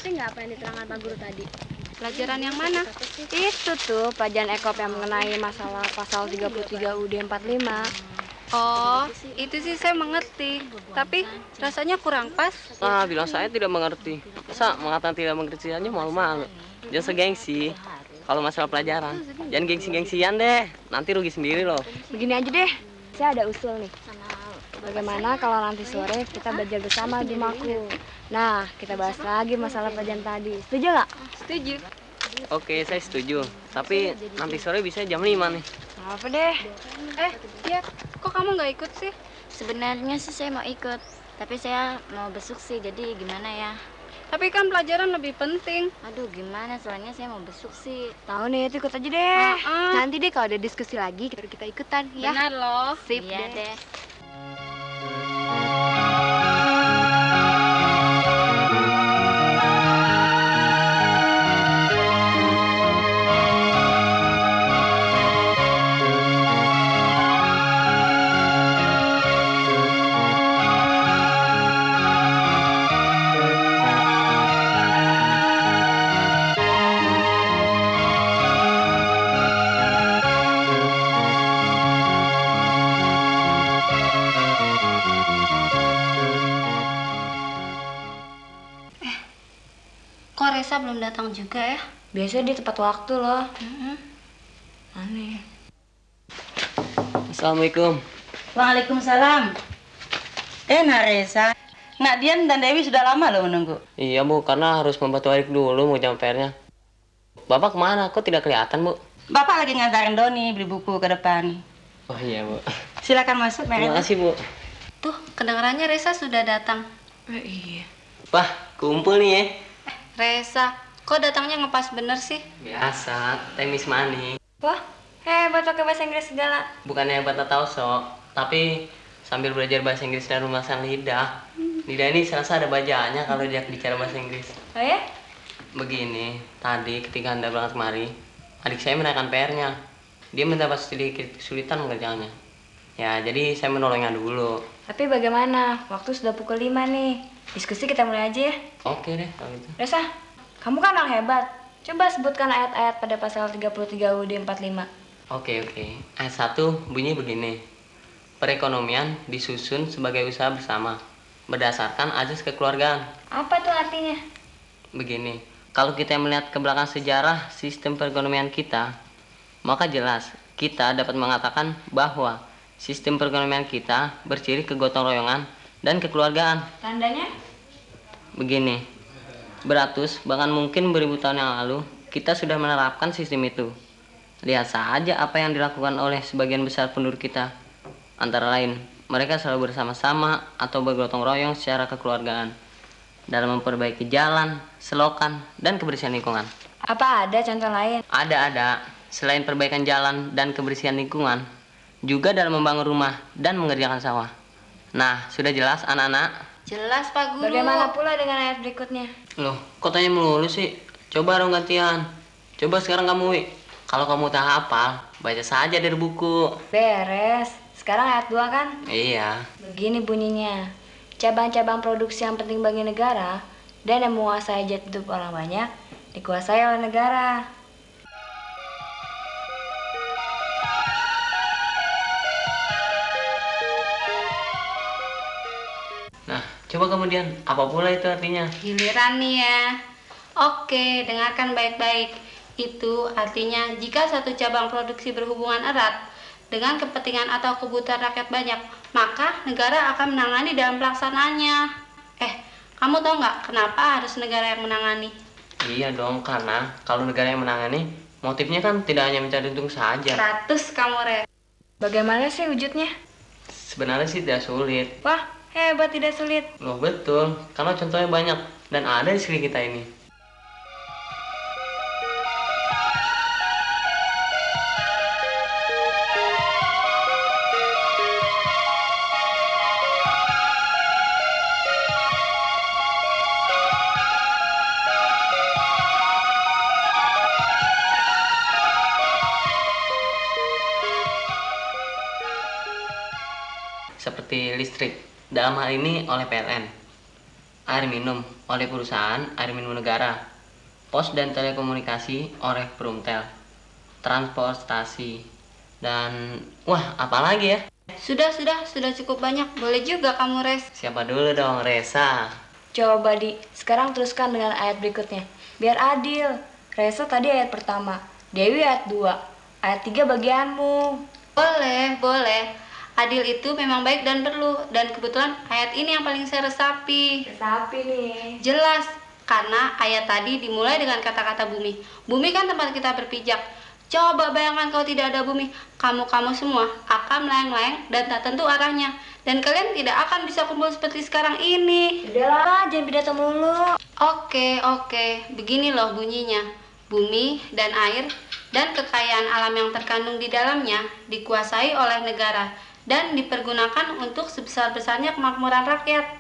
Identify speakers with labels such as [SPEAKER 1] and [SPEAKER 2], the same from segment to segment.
[SPEAKER 1] ngerti nggak apa yang diterangkan Pak Guru tadi?
[SPEAKER 2] Pelajaran yang mana?
[SPEAKER 1] Itu tuh pelajaran ekop yang mengenai masalah pasal 33 UUD 45.
[SPEAKER 2] Oh, itu sih saya mengerti. Tapi rasanya kurang pas.
[SPEAKER 3] Ah, bilang saya tidak mengerti. Masa mengatakan tidak mengerti aja malu-malu. Jangan segengsi. Kalau masalah pelajaran, jangan gengsi-gengsian deh. Nanti rugi sendiri loh.
[SPEAKER 1] Begini aja deh, saya ada usul nih. Bagaimana kalau nanti sore kita belajar bersama di rumahku? Nah, kita bahas lagi masalah pelajaran tadi. Setuju nggak?
[SPEAKER 2] Setuju.
[SPEAKER 3] Oke, saya setuju. Tapi nanti sore bisa jam 5 nih.
[SPEAKER 1] Apa deh?
[SPEAKER 2] Ya, kok kamu nggak ikut sih?
[SPEAKER 4] Sebenarnya sih saya mau ikut, tapi saya mau besuk sih, jadi gimana ya?
[SPEAKER 2] Tapi kan pelajaran lebih penting.
[SPEAKER 4] Aduh, gimana? Soalnya saya mau besuk sih.
[SPEAKER 1] Tahu nih, itu ikut aja deh.
[SPEAKER 2] Ah.
[SPEAKER 1] Nanti deh kalau ada diskusi lagi, kita ikutan ya.
[SPEAKER 2] Benar loh.
[SPEAKER 1] Sip
[SPEAKER 4] Iya
[SPEAKER 1] deh.
[SPEAKER 4] deh.
[SPEAKER 2] Kok Resa belum datang juga ya?
[SPEAKER 1] Biasanya dia tepat waktu loh. Aneh.
[SPEAKER 3] Assalamualaikum.
[SPEAKER 5] Waalaikumsalam. Nak Resa, Nak Dian dan Dewi sudah lama loh menunggu.
[SPEAKER 3] Iya Bu, karena harus membantu adik dulu mau jam PR-nya. Bapak kemana? Kok tidak kelihatan Bu?
[SPEAKER 5] Bapak lagi ngantarin Doni beli buku ke depan.
[SPEAKER 3] Oh iya Bu.
[SPEAKER 5] Silakan masuk,
[SPEAKER 3] Terima
[SPEAKER 5] Mary.
[SPEAKER 3] kasih Bu.
[SPEAKER 2] Tuh, kedengarannya Resa sudah datang.
[SPEAKER 1] Iya.
[SPEAKER 3] Wah, kumpul nih ya.
[SPEAKER 2] Resa, kok datangnya ngepas bener sih?
[SPEAKER 3] Biasa, temis manis.
[SPEAKER 1] Wah, hebat pakai bahasa Inggris segala.
[SPEAKER 3] Bukannya hebat atau sok, tapi sambil belajar bahasa Inggris dan rumasan lidah. Lidah ini serasa ada bajanya kalau dia bicara bahasa Inggris.
[SPEAKER 1] Oh ya?
[SPEAKER 3] Begini, tadi ketika Anda berangkat kemari, adik saya menaikkan PR-nya. Dia mendapat sedikit kesulitan mengerjakannya. Ya, jadi saya menolongnya dulu.
[SPEAKER 1] Tapi bagaimana? Waktu sudah pukul 5 nih. Diskusi kita mulai aja ya.
[SPEAKER 3] Oke deh, kalau gitu.
[SPEAKER 1] Resa, kamu kan orang hebat. Coba sebutkan ayat-ayat pada pasal 33 UUD 45.
[SPEAKER 3] Oke. Ayat 1 bunyi begini. Perekonomian disusun sebagai usaha bersama, berdasarkan azas kekeluargaan.
[SPEAKER 1] Apa tuh artinya?
[SPEAKER 3] Begini, kalau kita melihat ke belakang sejarah sistem perekonomian kita, maka jelas kita dapat mengatakan bahwa sistem perekonomian kita berciri kegotong royongan dan kekeluargaan.
[SPEAKER 1] Tandanya?
[SPEAKER 3] Begini, beratus bahkan mungkin beribu tahun yang lalu kita sudah menerapkan sistem itu. Lihat saja apa yang dilakukan oleh sebagian besar penduduk kita. Antara lain, mereka selalu bersama-sama atau bergotong royong secara kekeluargaan dalam memperbaiki jalan, selokan, dan kebersihan lingkungan.
[SPEAKER 1] Apa ada contoh lain?
[SPEAKER 3] Ada. Selain perbaikan jalan dan kebersihan lingkungan, juga dalam membangun rumah dan mengerjakan sawah. Nah, sudah jelas anak-anak?
[SPEAKER 2] Jelas, Pak Guru.
[SPEAKER 1] Bagaimana pula dengan ayat berikutnya?
[SPEAKER 3] Loh, kok tanya melulu sih? Coba dong gantian. Coba sekarang kamu, Wi. Kalau kamu tak hafal, baca saja dari buku.
[SPEAKER 1] Beres. Sekarang ayat 2 kan?
[SPEAKER 3] Iya.
[SPEAKER 1] Begini bunyinya. Cabang-cabang produksi yang penting bagi negara dan yang menguasai hajat hidup orang banyak dikuasai oleh negara.
[SPEAKER 3] Nah, coba kemudian, apa pula itu artinya?
[SPEAKER 2] Giliran nih ya. Oke, dengarkan baik-baik. Itu artinya jika satu cabang produksi berhubungan erat dengan kepentingan atau kebutuhan rakyat banyak, maka negara akan menangani dalam pelaksanaannya. Kamu tahu nggak kenapa harus negara yang menangani?
[SPEAKER 3] Iya dong, karena kalau negara yang menangani, motifnya kan tidak hanya mencari untung saja.
[SPEAKER 2] 100 kamu, Re.
[SPEAKER 1] Bagaimana sih wujudnya?
[SPEAKER 3] Sebenarnya sih tidak sulit.
[SPEAKER 1] Wah, hebat tidak sulit.
[SPEAKER 3] Loh, betul, karena contohnya banyak dan ada di sekeliling kita ini. Seperti listrik, dalam hal ini oleh PLN. air minum oleh perusahaan air minum negara, pos dan telekomunikasi oleh Perumtel, transportasi, dan wah apalagi ya?
[SPEAKER 2] Sudah cukup banyak. Boleh juga kamu res.
[SPEAKER 3] Siapa dulu dong, Resa?
[SPEAKER 1] Coba di, sekarang teruskan dengan ayat berikutnya. Biar adil. Resa tadi ayat pertama, Dewi ayat 2, ayat 3 bagianmu.
[SPEAKER 2] Boleh. Adil itu memang baik dan perlu. Dan kebetulan ayat ini yang paling saya resapi.
[SPEAKER 1] Sapi nih.
[SPEAKER 2] Jelas, karena ayat tadi dimulai dengan kata-kata bumi. Bumi kan tempat kita berpijak. Coba bayangkan kalau tidak ada bumi, kamu semua akan melayang-layang dan tak tentu arahnya. Dan kalian tidak akan bisa kumpul seperti sekarang ini.
[SPEAKER 1] Udahlah, jangan pidato melulu.
[SPEAKER 2] Oke, begini loh bunyinya. Bumi dan air dan kekayaan alam yang terkandung di dalamnya dikuasai oleh negara dan dipergunakan untuk sebesar-besarnya kemakmuran rakyat.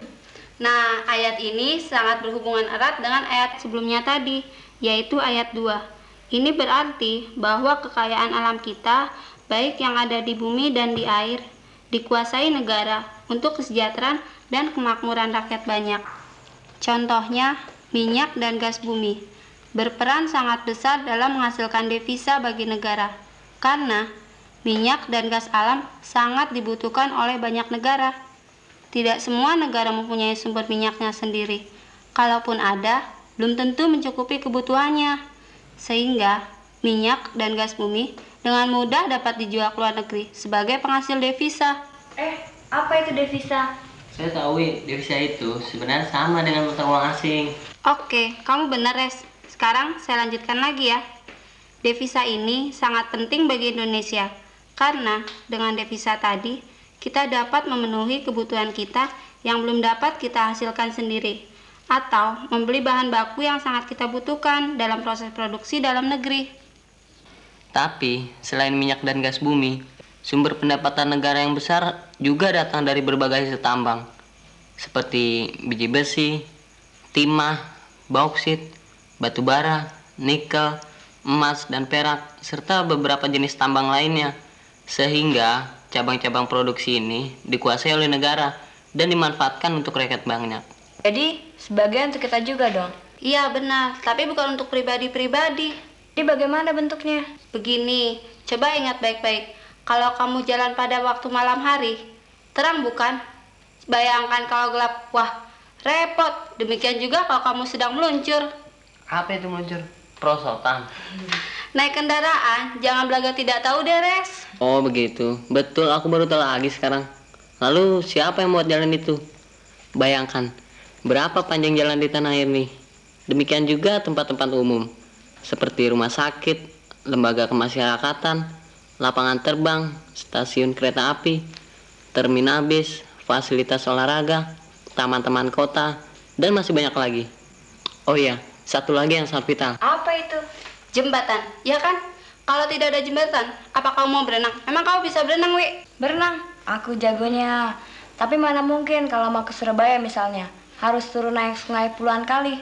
[SPEAKER 2] Nah, ayat ini sangat berhubungan erat dengan ayat sebelumnya tadi, yaitu ayat 2. Ini berarti bahwa kekayaan alam kita, baik yang ada di bumi dan di air, dikuasai negara untuk kesejahteraan dan kemakmuran rakyat banyak. Contohnya, minyak dan gas bumi berperan sangat besar dalam menghasilkan devisa bagi negara, karena minyak dan gas alam sangat dibutuhkan oleh banyak negara. Tidak semua negara mempunyai sumber minyaknya sendiri. Kalaupun ada, belum tentu mencukupi kebutuhannya. Sehingga minyak dan gas bumi dengan mudah dapat dijual ke luar negeri sebagai penghasil devisa.
[SPEAKER 1] Apa itu devisa?
[SPEAKER 3] Saya tahu devisa itu sebenarnya sama dengan mata uang asing.
[SPEAKER 2] Oke, kamu benar, Res. Sekarang saya lanjutkan lagi ya. Devisa ini sangat penting bagi Indonesia karena dengan devisa tadi kita dapat memenuhi kebutuhan kita yang belum dapat kita hasilkan sendiri, atau membeli bahan baku yang sangat kita butuhkan dalam proses produksi dalam negeri.
[SPEAKER 3] Tapi, selain minyak dan gas bumi, sumber pendapatan negara yang besar juga datang dari berbagai hasil tambang, seperti biji besi, timah, bauksit, batu bara, nikel, emas, dan perak, serta beberapa jenis tambang lainnya. Sehingga, cabang-cabang produksi ini dikuasai oleh negara dan dimanfaatkan untuk rakyat banyak.
[SPEAKER 1] Jadi, sebagian untuk kita juga dong.
[SPEAKER 2] Iya benar, tapi bukan untuk pribadi-pribadi.
[SPEAKER 1] Jadi bagaimana bentuknya?
[SPEAKER 2] Begini, coba ingat baik-baik. Kalau kamu jalan pada waktu malam hari, terang bukan? Bayangkan kalau gelap, wah repot. Demikian juga kalau kamu sedang meluncur.
[SPEAKER 3] Apa itu meluncur? Perosotan.
[SPEAKER 2] Naik kendaraan, jangan belaga tidak tahu deh, Res.
[SPEAKER 3] Oh begitu, betul, aku baru tahu lagi sekarang. Lalu siapa yang buat jalan itu? Bayangkan, berapa panjang jalan di tanah air nih? Demikian juga tempat-tempat umum, seperti rumah sakit, lembaga kemasyarakatan, lapangan terbang, stasiun kereta api, terminal bis, fasilitas olahraga, taman-taman kota, dan masih banyak lagi. Oh iya, satu lagi yang sangat vital.
[SPEAKER 1] Apa itu?
[SPEAKER 2] Jembatan, ya kan? Kalau tidak ada jembatan, apa kamu mau berenang? Emang kamu bisa berenang, Wi?
[SPEAKER 1] Berenang. Aku jagonya. Tapi mana mungkin kalau mau ke Surabaya misalnya, harus turun naik sungai puluhan kali.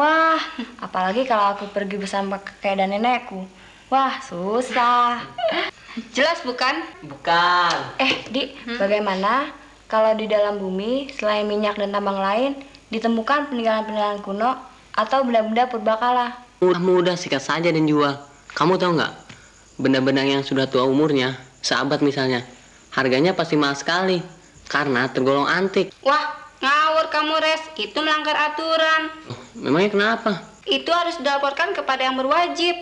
[SPEAKER 1] Wah, apalagi kalau aku pergi bersama kakek dan nenekku. Wah, susah.
[SPEAKER 2] Jelas bukan?
[SPEAKER 3] Bukan.
[SPEAKER 1] Di, bagaimana kalau di dalam bumi, selain minyak dan tambang lain, ditemukan peninggalan-peninggalan kuno atau benda-benda purbakala?
[SPEAKER 3] Mudah sikat saja dan jual. Kamu tahu nggak? Benda-benda yang sudah tua umurnya, seabad misalnya, harganya pasti mahal sekali karena tergolong antik.
[SPEAKER 2] Wah, ngawur kamu, Res. Itu melanggar aturan.
[SPEAKER 3] Memangnya kenapa?
[SPEAKER 2] Itu harus dilaporkan kepada yang berwajib.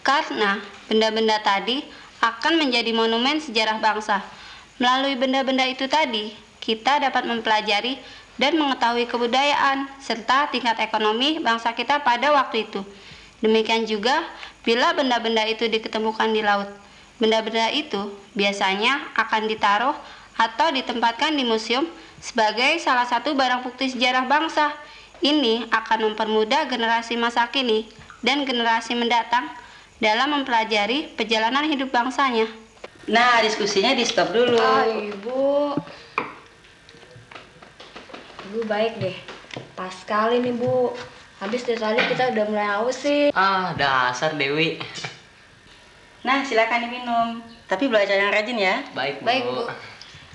[SPEAKER 2] Karena benda-benda tadi akan menjadi monumen sejarah bangsa. Melalui benda-benda itu tadi, kita dapat mempelajari dan mengetahui kebudayaan serta tingkat ekonomi bangsa kita pada waktu itu. Demikian juga bila benda-benda itu diketemukan di laut. Benda-benda itu biasanya akan ditaruh atau ditempatkan di museum sebagai salah satu barang bukti sejarah bangsa. Ini akan mempermudah generasi masa kini dan generasi mendatang dalam mempelajari perjalanan hidup bangsanya.
[SPEAKER 5] Nah, diskusinya di stop dulu.
[SPEAKER 1] Ibu. Ibu baik deh. Pas sekali nih, Bu. Habis dari tadi kita udah mulai haus sih.
[SPEAKER 3] Ah, dasar Dewi.
[SPEAKER 5] Nah, silakan diminum. Tapi belajar yang rajin ya.
[SPEAKER 3] Baik, Bu.
[SPEAKER 2] Baik, Bu.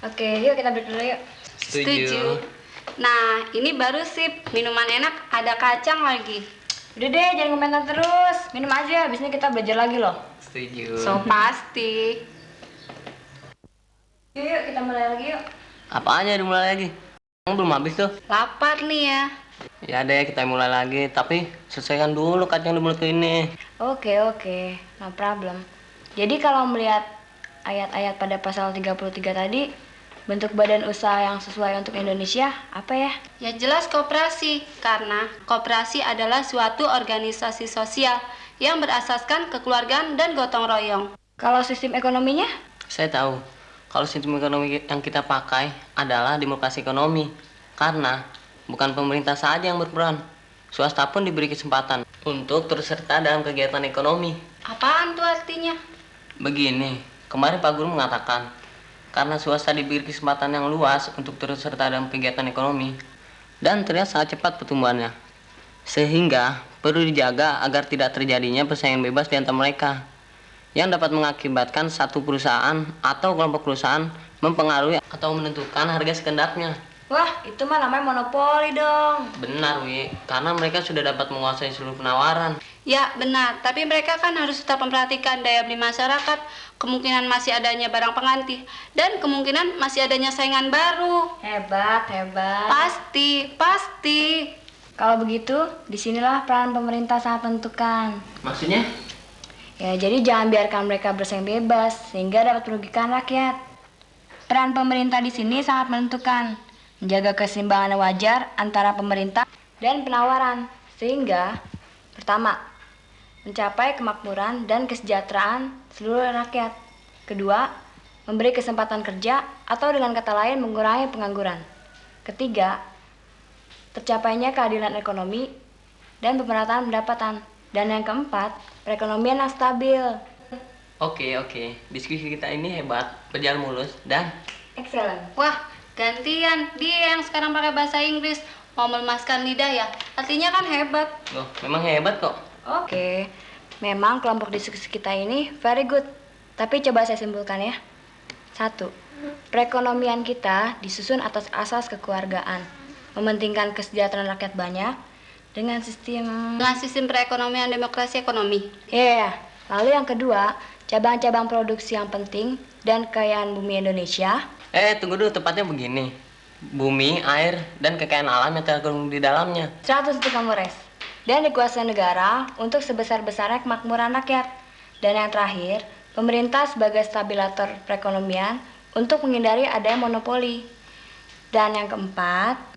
[SPEAKER 1] Oke, yuk kita break dulu yuk.
[SPEAKER 3] Setuju.
[SPEAKER 2] Nah, ini baru sip. Minuman enak, ada kacang lagi.
[SPEAKER 1] Udah deh, jangan komentar terus. Minum aja, abis ini kita belajar lagi loh.
[SPEAKER 3] Setuju.
[SPEAKER 2] So pasti.
[SPEAKER 1] Yuk, kita mulai lagi yuk.
[SPEAKER 3] Apanya dimulai lagi? Emang belum habis tuh?
[SPEAKER 2] Lapar nih ya.
[SPEAKER 3] Ya deh, kita mulai lagi. Tapi selesaikan dulu kacang di mulutku ini.
[SPEAKER 1] Oke, no problem. Jadi kalau melihat ayat-ayat pada pasal 33 tadi, bentuk badan usaha yang sesuai untuk Indonesia apa ya?
[SPEAKER 2] Ya jelas koperasi, karena koperasi adalah suatu organisasi sosial yang berasaskan kekeluargaan dan gotong royong.
[SPEAKER 1] Kalau sistem ekonominya?
[SPEAKER 3] Saya tahu, kalau sistem ekonomi yang kita pakai adalah demokrasi ekonomi. Karena bukan pemerintah saja yang berperan, swasta pun diberi kesempatan untuk turut serta dalam kegiatan ekonomi.
[SPEAKER 2] Apaan tuh artinya?
[SPEAKER 3] Begini, kemarin Pak Guru mengatakan, karena swasta diberi kesempatan yang luas untuk turut serta dalam kegiatan ekonomi, dan terlihat sangat cepat pertumbuhannya. Sehingga perlu dijaga agar tidak terjadinya persaingan bebas di antara mereka, yang dapat mengakibatkan satu perusahaan atau kelompok perusahaan mempengaruhi atau menentukan harga sekendaknya.
[SPEAKER 1] Wah, itu mah namanya monopoli dong.
[SPEAKER 3] Benar, Wi, karena mereka sudah dapat menguasai seluruh penawaran.
[SPEAKER 2] Ya benar, tapi mereka kan harus tetap memperhatikan daya beli masyarakat, kemungkinan masih adanya barang pengganti, dan kemungkinan masih adanya saingan baru.
[SPEAKER 1] Hebat.
[SPEAKER 2] Pasti.
[SPEAKER 1] Kalau begitu, disinilah peran pemerintah sangat menentukan.
[SPEAKER 3] Maksudnya?
[SPEAKER 1] Ya, jadi jangan biarkan mereka bersaing bebas sehingga dapat merugikan rakyat. Peran pemerintah di sini sangat menentukan, menjaga keseimbangan yang wajar antara pemerintah dan penawaran, sehingga pertama, mencapai kemakmuran dan kesejahteraan seluruh rakyat. Kedua, memberi kesempatan kerja atau dengan kata lain mengurangi pengangguran. Ketiga, tercapainya keadilan ekonomi dan pemerataan pendapatan. Dan yang keempat, perekonomian yang stabil.
[SPEAKER 3] Oke. Diskusi kita ini hebat, berjalan mulus, dan
[SPEAKER 1] Excellent.
[SPEAKER 2] Wah, gantian. Dia yang sekarang pakai bahasa Inggris. Mau melemaskan lidah ya? Artinya kan hebat.
[SPEAKER 3] loh, memang hebat kok.
[SPEAKER 1] Oke, memang kelompok diskusi kita ini very good. Tapi coba saya simpulkan ya. 1. Perekonomian kita disusun atas asas kekeluargaan, mementingkan kesejahteraan rakyat banyak dengan sistem
[SPEAKER 2] Perekonomian demokrasi ekonomi.
[SPEAKER 1] Ya, lalu yang kedua, cabang-cabang produksi yang penting dan kekayaan bumi Indonesia.
[SPEAKER 3] Tunggu dulu, tepatnya begini. Bumi, air, dan kekayaan alam yang terkandung di dalamnya.
[SPEAKER 1] 100 untuk kamu, Res. Dan dikuasai negara untuk sebesar-besarnya kemakmuran rakyat. Dan yang terakhir, pemerintah sebagai stabilator perekonomian untuk menghindari adanya monopoli. Dan yang keempat,